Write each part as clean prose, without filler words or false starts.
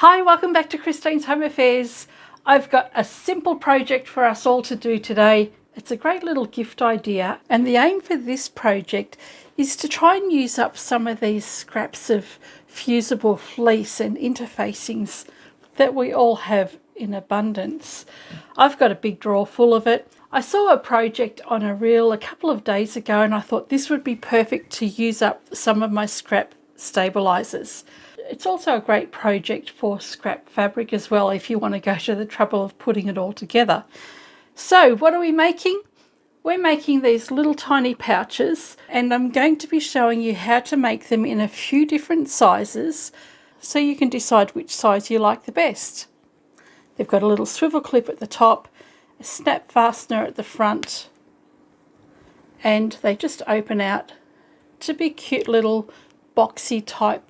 Hi, welcome back to Christine's Home Affairs. I've got a simple project for us all to do today. It's a great little gift idea, and the aim for this project is to try and use up some of these scraps of fusible fleece and interfacings that we all have in abundance. I've got a big drawer full of it. I saw a project on a reel a couple of days ago and I thought this would be perfect to use up some of my scrap stabilisers. It's also a great project for scrap fabric as well if you want to go to the trouble of putting it all together. So what are we making? We're making these little tiny pouches, and I'm going to be showing you how to make them in a few different sizes so you can decide which size you like the best. They've got a little swivel clip at the top, a snap fastener at the front, and they just open out to be cute little boxy type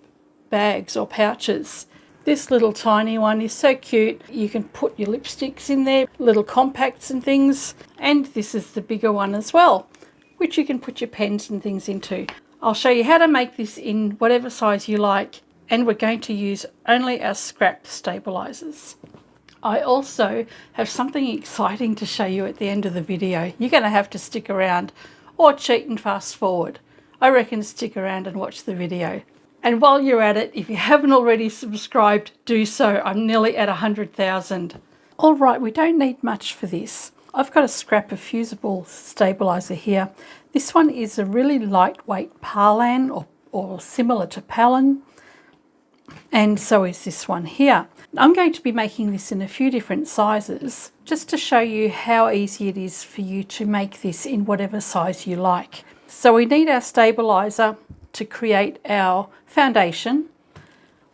bags or pouches. This little tiny one is so cute. You can put your lipsticks in there, little compacts and things, and this is the bigger one as well, which you can put your pens and things into. I'll show you how to make this in whatever size you like, and we're going to use only our scrap stabilisers. I also have something exciting to show you at the end of the video. You're going to have to stick around or cheat and fast forward. I reckon stick around and watch the video. And while you're at it, if you haven't already subscribed, do so. I'm nearly at 100,000. All right, we don't need much for this. I've got a scrap of fusible stabiliser here. This one is a really lightweight Parlan or similar to Pallan. And so is this one here. I'm going to be making this in a few different sizes just to show you how easy it is for you to make this in whatever size you like. So we need our stabiliser to create our foundation.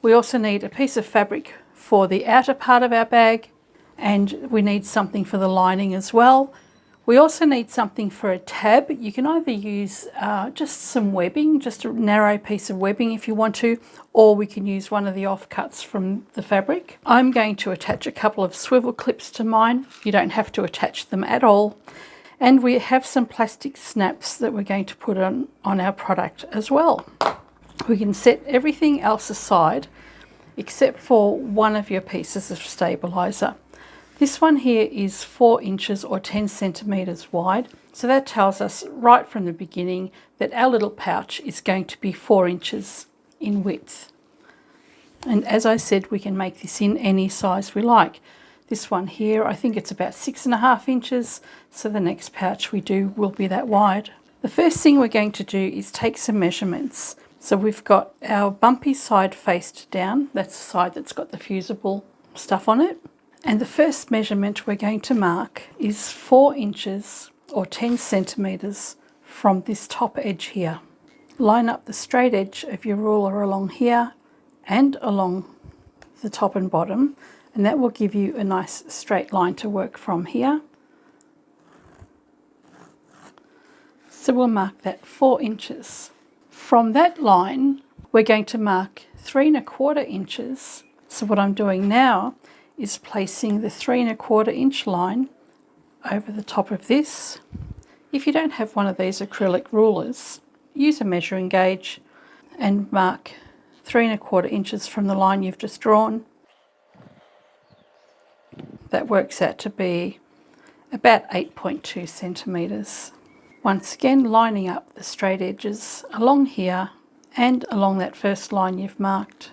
We also need a piece of fabric for the outer part of our bag, and we need something for the lining as well. We also need something for a tab. You can either use just some webbing, just a narrow piece of webbing if you want to, or we can use one of the offcuts from the fabric. I'm going to attach a couple of swivel clips to mine. You don't have to attach them at all. And we have some plastic snaps that we're going to put on our product as well. We can set everything else aside except for one of your pieces of stabiliser. This one here is 4 inches or 10 centimetres wide. So that tells us right from the beginning that our little pouch is going to be 4 inches in width. And as I said, we can make this in any size we like. This one here, I think it's about 6.5 inches, so the next pouch we do will be that wide. The first thing we're going to do is take some measurements. So we've got our bumpy side faced down, that's the side that's got the fusible stuff on it. And the first measurement we're going to mark is 4 inches or 10 centimetres from this top edge here. Line up the straight edge of your ruler along here and along the top and bottom, and that will give you a nice straight line to work from here. So we'll mark that 4 inches. From that line, we're going to mark 3¼ inches. So what I'm doing now is placing the 3¼ inch line over the top of this. If you don't have one of these acrylic rulers, use a measuring gauge and mark 3¼ inches from the line you've just drawn. That works out to be about 8.2 centimetres. Once again, lining up the straight edges along here and along that first line you've marked.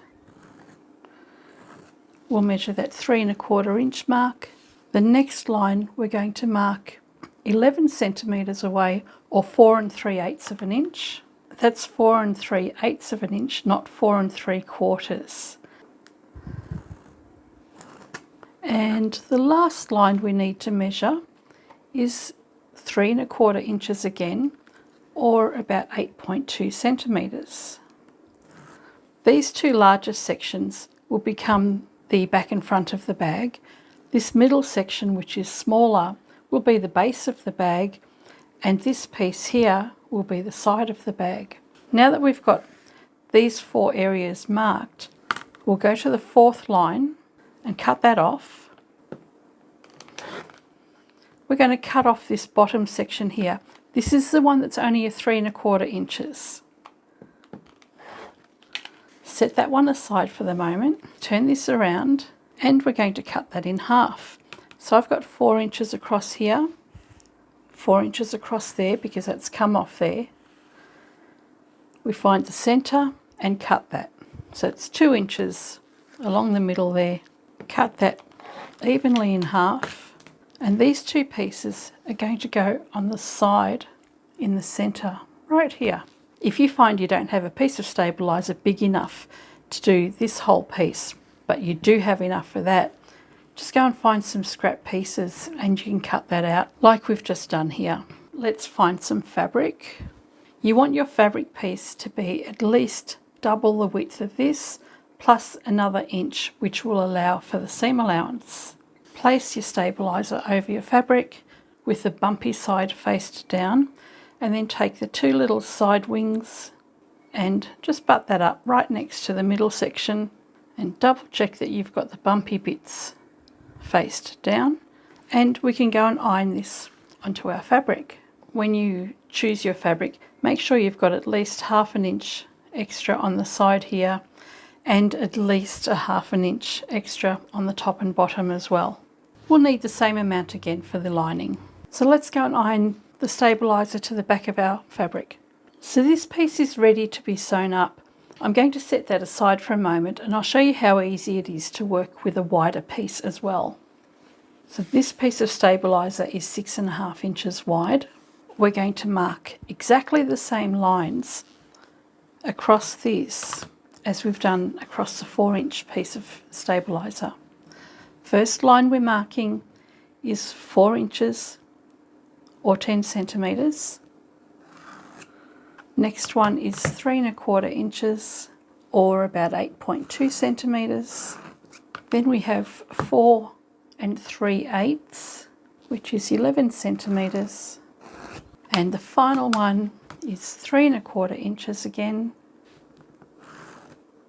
We'll measure that 3¼ inch mark. The next line we're going to mark 11 centimetres away, or 4 3/8 of an inch. That's 4 3/8 of an inch, not 4 3/4. And the last line we need to measure is 3¼ inches again, or about 8.2 centimetres. These two largest sections will become the back and front of the bag. This middle section, which is smaller, will be the base of the bag, and this piece here will be the side of the bag. Now that we've got these 4 areas marked, we'll go to the 4th line and cut that off. We're going to cut off this bottom section here. This is the one that's only a 3¼ inches. set that one aside for the moment, turn this around, and we're going to cut that in half. So I've got 4 inches across here, 4 inches across there because that's come off there. We find the centre and cut that. So it's 2 inches along the middle there. Cut that evenly in half, and these 2 pieces are going to go on the side in the centre right here. If you find you don't have a piece of stabiliser big enough to do this whole piece, but you do have enough for that, just go and find some scrap pieces and you can cut that out like we've just done here. Let's find some fabric. You want your fabric piece to be at least double the width of this, plus another inch, which will allow for the seam allowance. Place your stabiliser over your fabric with the bumpy side faced down, and then take the 2 little side wings and just butt that up right next to the middle section, and double check that you've got the bumpy bits faced down, and we can go and iron this onto our fabric. When you choose your fabric, make sure you've got at least 1/2 inch extra on the side here, and at least 1/2 inch extra on the top and bottom as well. We'll need the same amount again for the lining. So let's go and iron the stabiliser to the back of our fabric. So this piece is ready to be sewn up. I'm going to set that aside for a moment, and I'll show you how easy it is to work with a wider piece as well. So this piece of stabiliser is 6.5 inches wide. We're going to mark exactly the same lines across this as we've done across the 4-inch piece of stabiliser. First line we're marking is 4 inches or 10 centimetres. Next one is 3¼ inches or about 8.2 centimetres. Then we have 4 3/8, which is 11 centimetres. And the final one is 3¼ inches again.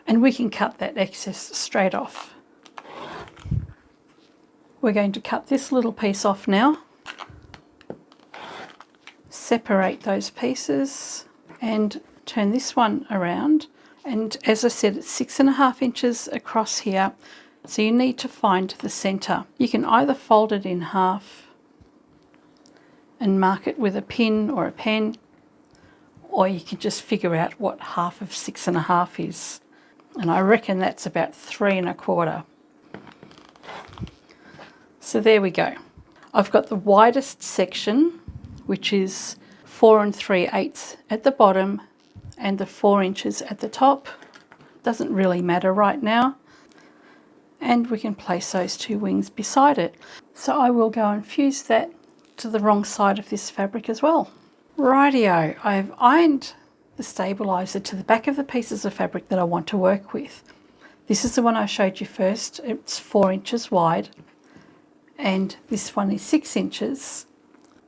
And we can cut that excess straight off. We're going to cut this little piece off now. Separate those pieces and turn this one around. And as I said, it's 6.5 inches across here. So you need to find the centre. You can either fold it in half and mark it with a pin or a pen, or you can just figure out what half of 6.5 is. And I reckon that's about 3¼ So there we go. I've got the widest section, which is 4 3/8 at the bottom and the 4 inches at the top. Doesn't really matter right now. And we can place those 2 wings beside it. So I will go and fuse that to the wrong side of this fabric as well. Rightio, I've ironed the stabiliser to the back of the pieces of fabric that I want to work with. This is the one I showed you first. It's 4 inches wide, and this one is 6 inches.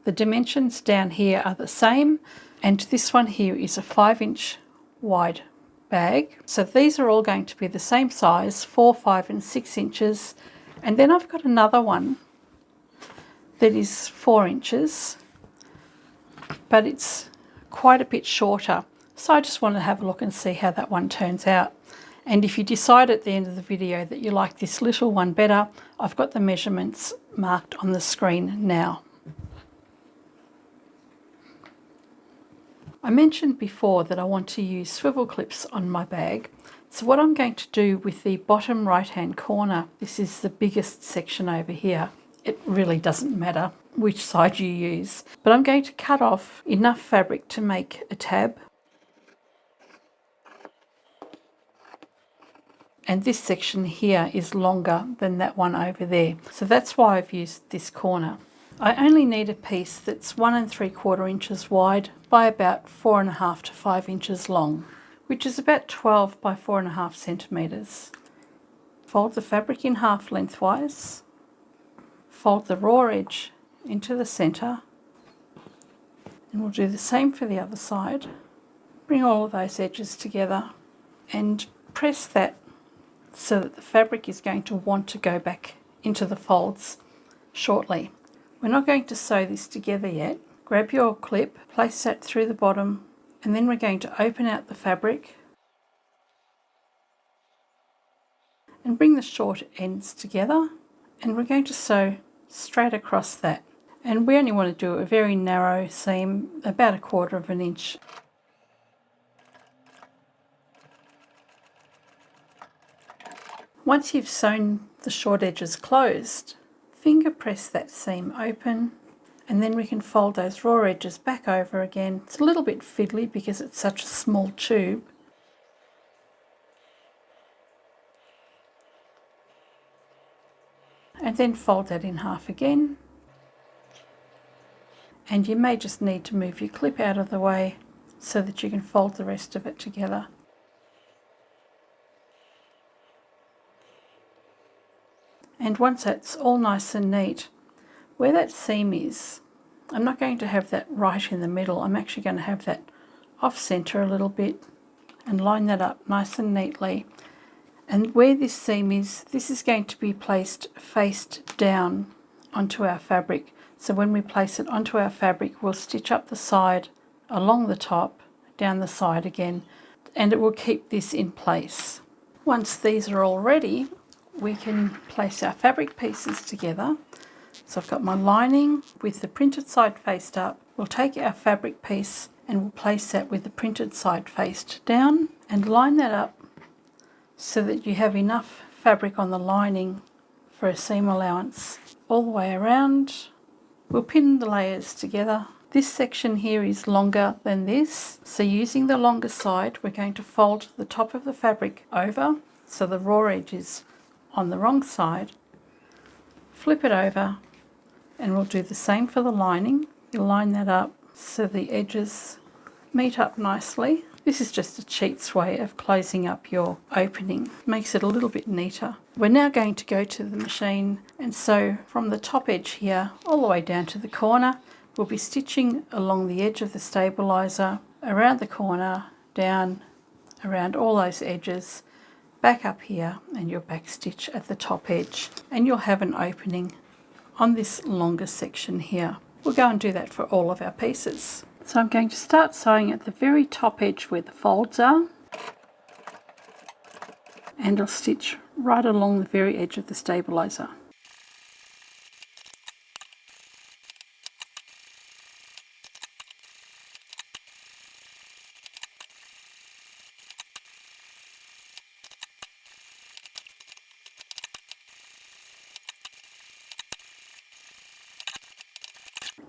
The dimensions down here are the same, and this one here is a 5-inch wide bag. So these are all going to be the same size, 4, 5 and 6 inches. And then I've got another one that is 4 inches, but it's quite a bit shorter. So I just want to have a look and see how that one turns out. And if you decide at the end of the video that you like this little one better, I've got the measurements marked on the screen now. I mentioned before that I want to use swivel clips on my bag. So what I'm going to do with the bottom right hand corner, this is the biggest section over here. It really doesn't matter which side you use, but I'm going to cut off enough fabric to make a tab. And this section here is longer than that one over there. So that's why I've used this corner. I only need a piece that's 1 3/4 inches wide by about 4.5 to 5 inches long, which is about 12 by 4.5 centimetres. Fold the fabric in half lengthwise. Fold the raw edge into the centre. And we'll do the same for the other side. Bring all of those edges together and press that so that the fabric is going to want to go back into the folds shortly. We're not going to sew this together yet. Grab your clip, place that through the bottom, and then we're going to open out the fabric and bring the short ends together, and we're going to sew straight across that. And we only want to do a very narrow seam, about 1/4 of an inch. Once you've sewn the short edges closed, finger press that seam open, and then we can fold those raw edges back over again. It's a little bit fiddly because it's such a small tube. And then fold that in half again. And you may just need to move your clip out of the way so that you can fold the rest of it together. And once that's all nice and neat, where that seam is, I'm not going to have that right in the middle. I'm actually going to have that off center a little bit and line that up nice and neatly. And where this seam is, this is going to be placed faced down onto our fabric. So when we place it onto our fabric, we'll stitch up the side, along the top, down the side again, and it will keep this in place. Once these are all ready, we can place our fabric pieces together. So I've got my lining with the printed side faced up. We'll take our fabric piece and we'll place that with the printed side faced down and line that up so that you have enough fabric on the lining for a seam allowance all the way around. We'll pin the layers together. This section here is longer than this, so using the longer side, we're going to fold the top of the fabric over so the raw edge is on the wrong side. Flip it over, and we'll do the same for the lining. Line that up so the edges meet up nicely. This is just a cheats way of closing up your opening. Makes it a little bit neater. We're now going to go to the machine and sew from the top edge here all the way down to the corner. We'll be stitching along the edge of the stabiliser, around the corner, down, around all those edges, back up here, and you'll back stitch at the top edge. And you'll have an opening on this longer section here. We'll go and do that for all of our pieces. So I'm going to start sewing at the very top edge where the folds are, and I'll stitch right along the very edge of the stabiliser.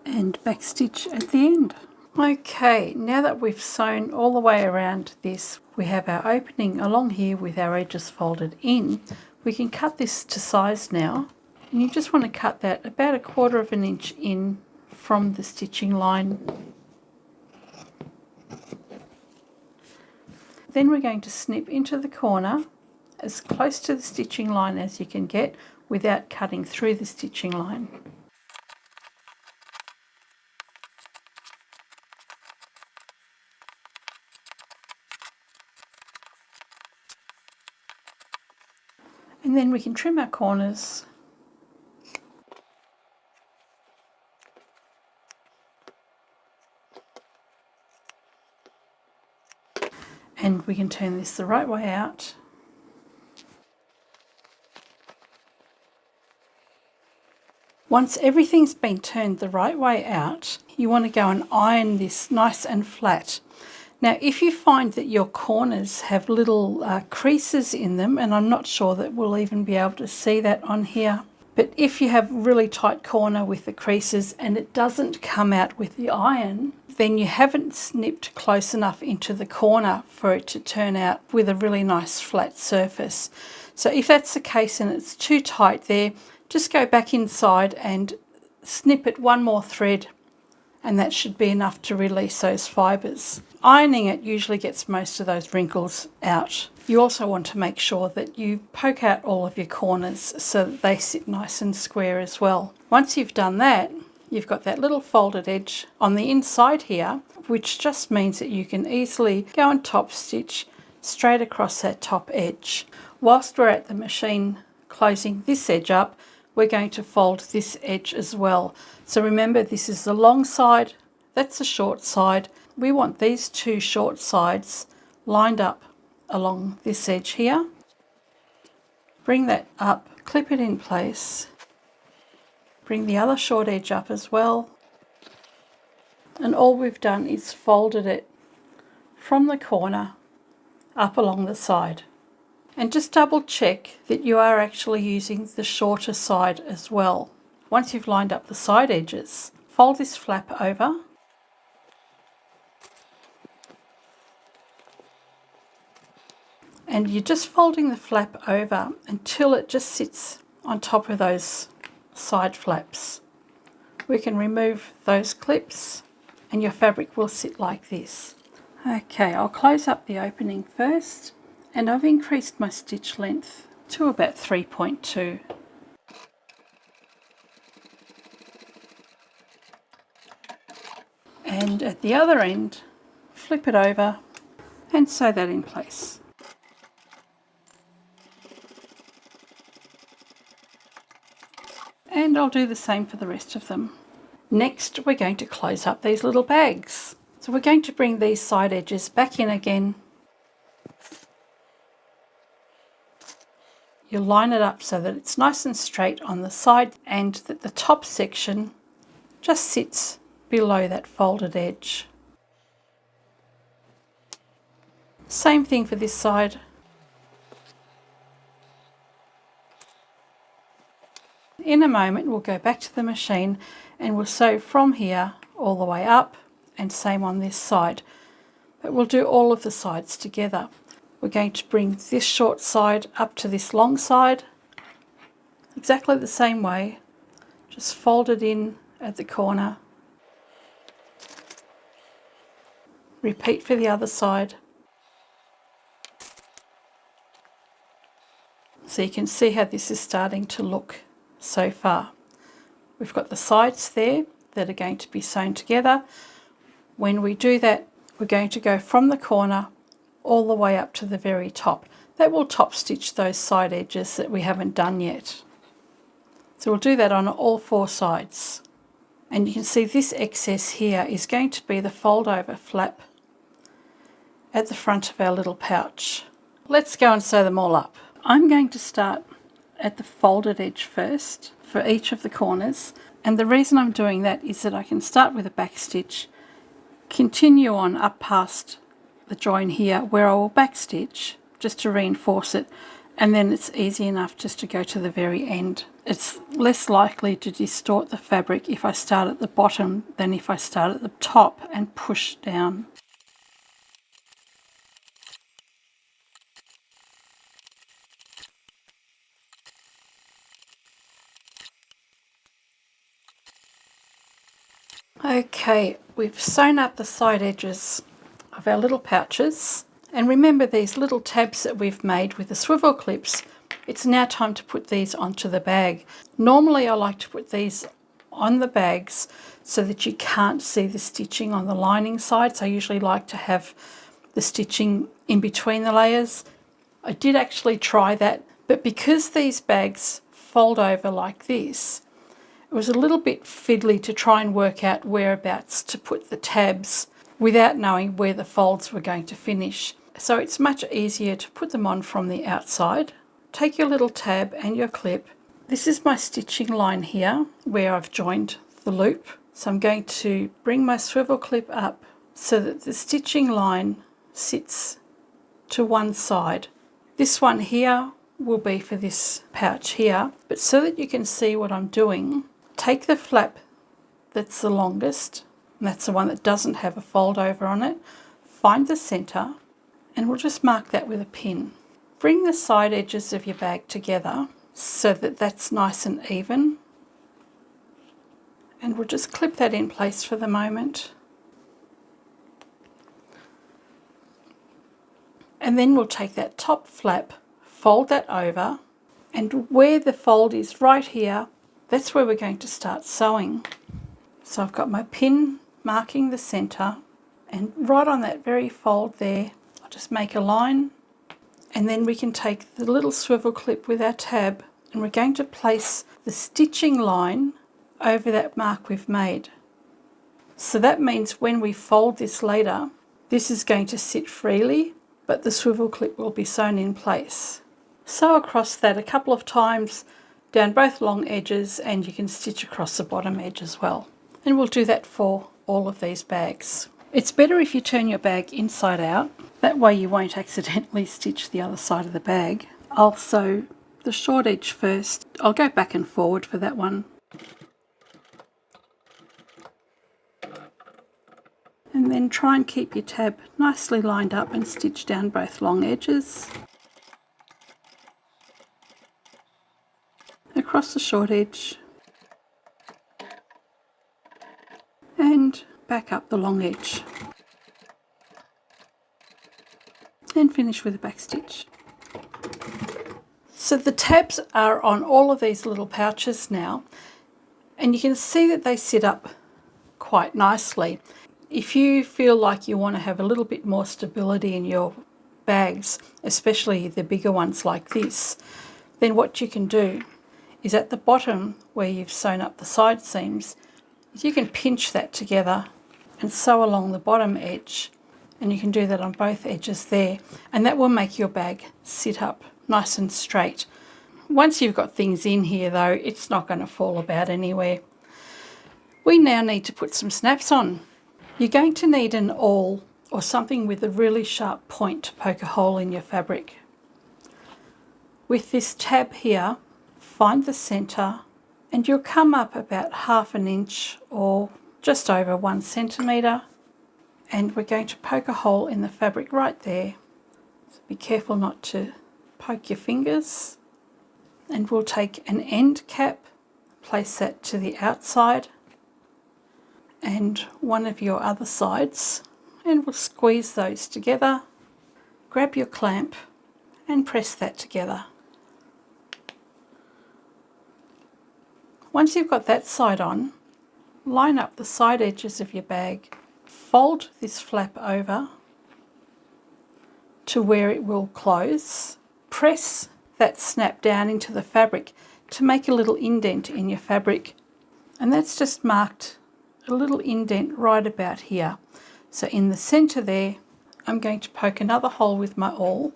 And back stitch at the end. Okay, now that we've sewn all the way around this, we have our opening along here with our edges folded in. We can cut this to size now, and you just want to cut that about 1/4 of an inch in from the stitching line. Then we're going to snip into the corner as close to the stitching line as you can get without cutting through the stitching line. And then we can trim our corners. And we can turn this the right way out. Once everything's been turned the right way out, you want to go and iron this nice and flat. Now, if you find that your corners have little creases in them, and I'm not sure that we'll even be able to see that on here, but if you have a really tight corner with the creases and it doesn't come out with the iron, then you haven't snipped close enough into the corner for it to turn out with a really nice flat surface. So if that's the case and it's too tight there, just go back inside and snip it one more thread, and that should be enough to release those fibres. Ironing it usually gets most of those wrinkles out. You also want to make sure that you poke out all of your corners so that they sit nice and square as well. Once you've done that, you've got that little folded edge on the inside here, which just means that you can easily go and top stitch straight across that top edge. Whilst we're at the machine closing this edge up, we're going to fold this edge as well. So remember, this is the long side, that's the short side. We want these two short sides lined up along this edge here. Bring that up, clip it in place, bring the other short edge up as well, and all we've done is folded it from the corner up along the side. And just double check that you are actually using the shorter side as well. Once you've lined up the side edges, fold this flap over and you're just folding the flap over until it just sits on top of those side flaps. We can remove those clips and your fabric will sit like this. Okay, I'll close up the opening first, and I've increased my stitch length to about 3.2. And at the other end, flip it over and sew that in place. And I'll do the same for the rest of them. Next, we're going to close up these little bags. So we're going to bring these side edges back in again. You'll line it up so that it's nice and straight on the side and that the top section just sits below that folded edge. Same thing for this side. In a moment we'll go back to the machine and we'll sew from here all the way up, and same on this side. But we'll do all of the sides together. We're going to bring this short side up to this long side, exactly the same way, just fold it in at the corner. Repeat for the other side. So you can see how this is starting to look so far. We've got the sides there that are going to be sewn together. When we do that, we're going to go from the corner all the way up to the very top. That will top stitch those side edges that we haven't done yet. So we'll do that on all four sides. And you can see this excess here is going to be the fold over flap at the front of our little pouch. Let's go and sew them all up. I'm going to start at the folded edge first for each of the corners, and the reason I'm doing that is that I can start with a back stitch, continue on up past the join here where I will back stitch just to reinforce it, and then it's easy enough just to go to the very end. It's less likely to distort the fabric if I start at the bottom than if I start at the top and push down. Okay, we've sewn up the side edges of our little pouches, and remember these little tabs that we've made with the swivel clips. It's now time to put these onto the bag. Normally I like to put these on the bags so that you can't see the stitching on the lining side, so I usually like to have the stitching in between the layers. I did actually try that, but because these bags fold over like this, it was a little bit fiddly to try and work out whereabouts to put the tabs without knowing where the folds were going to finish. So it's much easier to put them on from the outside. Take your little tab and your clip. This is my stitching line here where I've joined the loop. So I'm going to bring my swivel clip up so that the stitching line sits to one side. This one here will be for this pouch here, but so that you can see what I'm doing, take the flap that's the longest, and that's the one that doesn't have a fold over on it, find the centre, and we'll just mark that with a pin. Bring the side edges of your bag together so that that's nice and even, and we'll just clip that in place for the moment. And then we'll take that top flap, fold that over, and where the fold is right here, that's where we're going to start sewing. So I've got my pin marking the centre, and right on that very fold there, I'll just make a line, and then we can take the little swivel clip with our tab and we're going to place the stitching line over that mark we've made. So that means when we fold this later, this is going to sit freely, but the swivel clip will be sewn in place. Sew across that a couple of times down both long edges, and you can stitch across the bottom edge as well. And we'll do that for all of these bags. It's better if you turn your bag inside out. That way you won't accidentally stitch the other side of the bag. I'll sew the short edge first. I'll go back and forward for that one. And then try and keep your tab nicely lined up and stitch down both long edges. Across the short edge. And back up the long edge. And finish with a back stitch. So the tabs are on all of these little pouches now, and you can see that they sit up quite nicely. If you feel like you want to have a little bit more stability in your bags, especially the bigger ones like this, then what you can do is at the bottom where you've sewn up the side seams, you can pinch that together and sew along the bottom edge, and you can do that on both edges there, and that will make your bag sit up nice and straight. Once you've got things in here though, it's not going to fall about anywhere. We now need to put some snaps on. You're going to need an awl or something with a really sharp point to poke a hole in your fabric. With this tab here, find the centre, and you'll come up about 1/2 inch or just over 1 centimetre, and we're going to poke a hole in the fabric right there. So be careful not to poke your fingers, and we'll take an end cap, place that to the outside and one of your other sides, and we'll squeeze those together. Grab your clamp and press that together. Once you've got that side on, line up the side edges of your bag, fold this flap over to where it will close, press that snap down into the fabric to make a little indent in your fabric, and that's just marked a little indent right about here. So in the centre there, I'm going to poke another hole with my awl,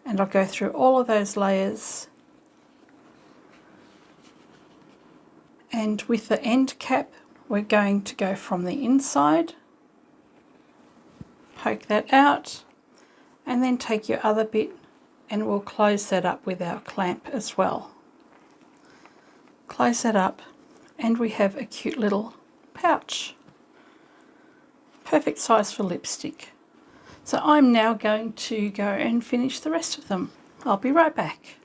and I'll go through all of those layers, and with the end cap we're going to go from the inside, poke that out, and then take your other bit and we'll close that up with our clamp as well. Close that up, and we have a cute little pouch. Perfect size for lipstick. So I'm now going to go and finish the rest of them. I'll be right back.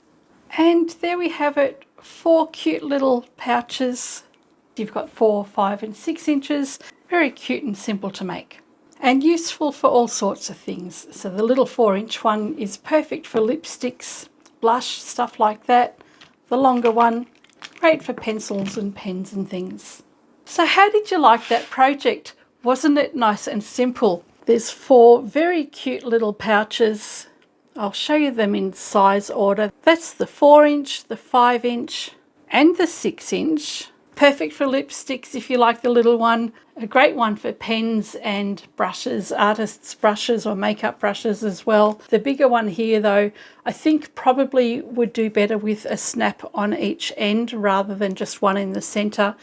And there we have it, 4 cute little pouches. You've got 4, 5 and 6 inches. Very cute and simple to make, and useful for all sorts of things. So the little 4-inch one is perfect for lipsticks, blush, stuff like that. The longer one, great for pencils and pens and things. So how did you like that project? Wasn't it nice and simple? There's 4 very cute little pouches. I'll show you them in size order. That's the 4-inch, the 5-inch and the 6-inch. Perfect for lipsticks if you like the little one. A great one for pens and brushes, artists' brushes or makeup brushes as well. The bigger one here though, I think probably would do better with a snap on each end rather than just one in the centre.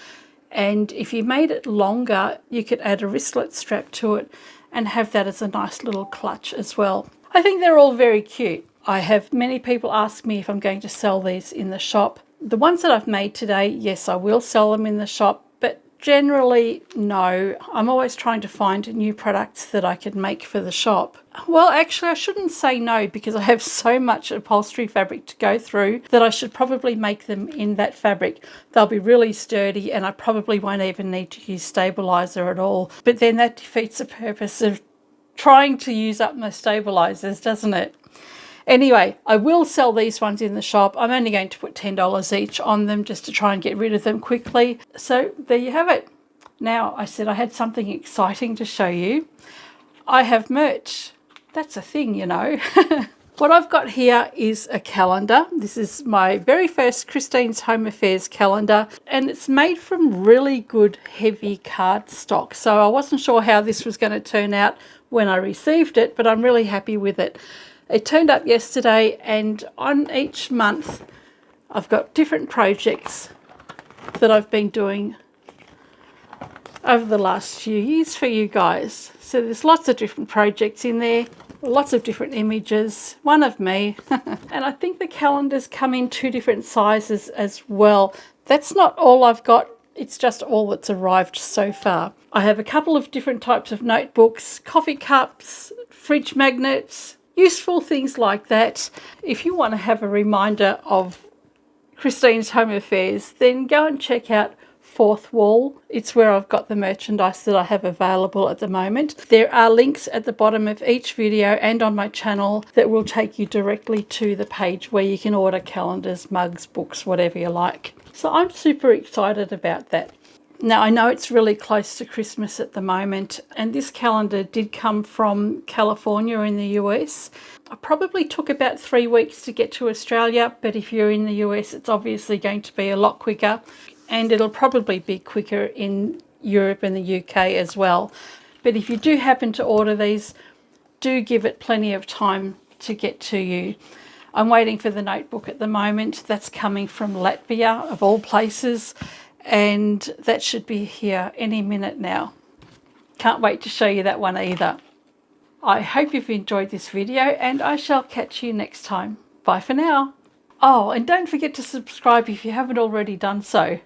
And if you made it longer, you could add a wristlet strap to it and have that as a nice little clutch as well. I think they're all very cute. I have many people ask me if I'm going to sell these in the shop. The ones that I've made today, yes, I will sell them in the shop, but generally, no. I'm always trying to find new products that I can make for the shop. Well, actually, I shouldn't say no, because I have so much upholstery fabric to go through that I should probably make them in that fabric. They'll be really sturdy, and I probably won't even need to use stabiliser at all. But then that defeats the purpose of trying to use up my stabilisers, doesn't it? Anyway, I will sell these ones in the shop. I'm only going to put $10 each on them just to try and get rid of them quickly. So there you have it. Now, I said I had something exciting to show you. I have merch. That's a thing, you know. What I've got here is a calendar. This is my very first Christine's Home Affairs calendar, and it's made from really good heavy cardstock. So I wasn't sure how this was going to turn out when I received it, but I'm really happy with it. It turned up yesterday, and on each month I've got different projects that I've been doing over the last few years for you guys. So there's lots of different projects in there, lots of different images, one of me. And I think the calendars come in 2 different sizes as well. That's not all I've got, it's just all that's arrived so far. I have a couple of different types of notebooks, coffee cups, fridge magnets, useful things like that. If you want to have a reminder of Christine's Home Affairs, then go and check out Fourth Wall. It's where I've got the merchandise that I have available at the moment. There are links at the bottom of each video and on my channel that will take you directly to the page where you can order calendars, mugs, books, whatever you like. So I'm super excited about that. Now, I know it's really close to Christmas at the moment, and this calendar did come from California in the US. I probably took about 3 weeks to get to Australia, but if you're in the US, it's obviously going to be a lot quicker, and it'll probably be quicker in Europe and the UK as well. But if you do happen to order these, do give it plenty of time to get to you. I'm waiting for the notebook at the moment. That's coming from Latvia, of all places, and that should be here any minute now. Can't wait to show you that one either. I hope you've enjoyed this video, and I shall catch you next time. Bye for now. Oh, and don't forget to subscribe if you haven't already done so.